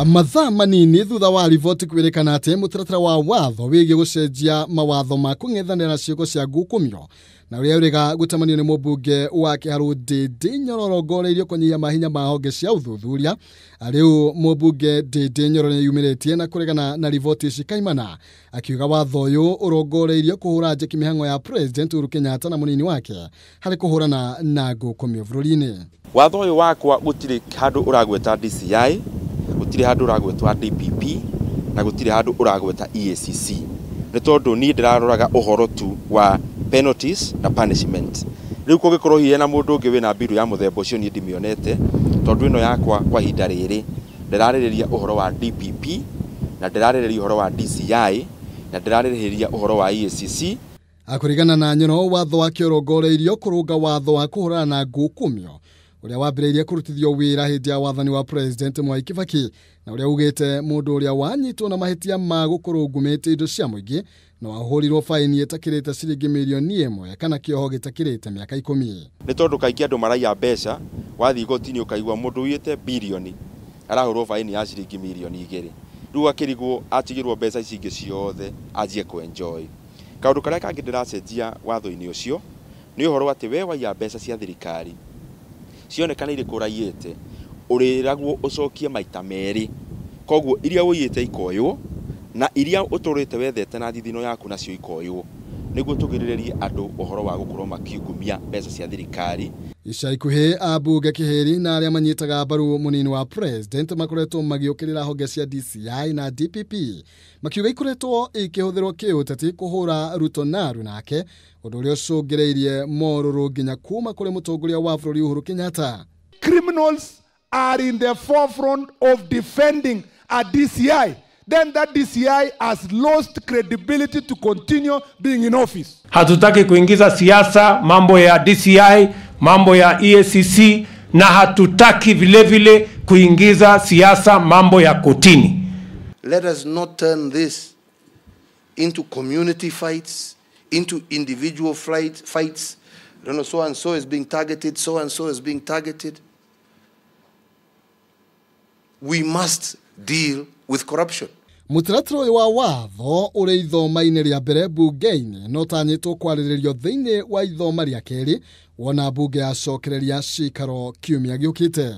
Mathaa manini thutha wa riboti kwerekana ati mutaratara wa watho wigie gucenjia mawatho ma kung'ethanira ciugo cia ngukumio na uria urega gutamanio ni mubunge wa Kiharu Ndindi Nyororo ngoreirio kunyia mahinya ma honge cia uthuthuria. Ariu mubunge Ndindi Nyororo yumiretie na kuregana na riboti cikaimana, akiuga watho uyu urongoreirio kuhura njeki mihango ya President Uhuru Kenyatta na munini wake hari kuhurana na ngukumio bururi-ini. Watho uyu wakwa gutiri handu uragweta DCI, gutiri handu uragwetwa DPP na gutiri handu uragweta EACC. Ni tondu ni ndiraroraga uhoro tu wa penalties na punishment. Riu kugikorwo hiye na mundu ungi wina biru ya muthemba ucio ni ndimionete, tondu ino yakwa kwa hinda riri ndiraririria uhoro wa DPP na ndiraririria uhoro wa DCI na ndiraririria uhoro wa EACC. Akurigana na Nyororo watho wa kiorongoreirio kurunga watho wa kuhurana na ngukumio uria wambiriirie kurutithio wira hindi ya wathani wa President Mwai Kibaki, na uria ugite mundu uria wanyitwo na mahitia ma gukurungumite indo cia muingi no ahurirwo faini etakirite ciringi milioni 1 kana kioho gitakirite miaka 10. Ni tondu kaingi andu maraiya mbeca wathi igotini ukaigwa mundu uyite bilioni arahurwo faini ya ciringi milioni 2. Riu akirigwo atigirwo mbeca ici ingi ciothe ajie ku enjoy. Kaundu karia kangi ndiracenjia watho-ini ucio ni uhoro ati we waiya mbeca cia thirikari cionekanire kuraiite uriragwo ucokie maita meri, koguo iria uyite ikoywo na iria uturite wethete na thithino yaku nacio ikoywo niguo tugirirerie andu uhoro wa gukorwo makiungumia mbeca cia thirikari. Ica ikuhi abunge Kiheri na aria manyitaga mbaru munini wa President makoretwo magiukirira honge cia DCI na DPP, makiuga ikoretwo ikihuthirwo kiuteti kuhura Ruto na nake undu uria ucungireirie moruru nginya kuma kuri mutongoria wa bururi Uhuru Kenyatta. Criminals are in the forefront of defending a DCI. Then that DCI has lost credibility to continue being in office. Hatutaki kuingiza siasa, mambo ya DCI, mambo ya EACC, na hatutaki vile vile kuingiza siasa, mambo ya kotini. Let us not turn this into community fights, into individual fights. You know, so and so is being targeted, so and so is being targeted. We must deal with corruption. Mutaratara uyu wa watho uri ithoma-ini ria mbere bunge-ini no tanyitwo kwariririo thiini wa ithoma ria keri wona bunge yacokereria cikaro kiumia giukite.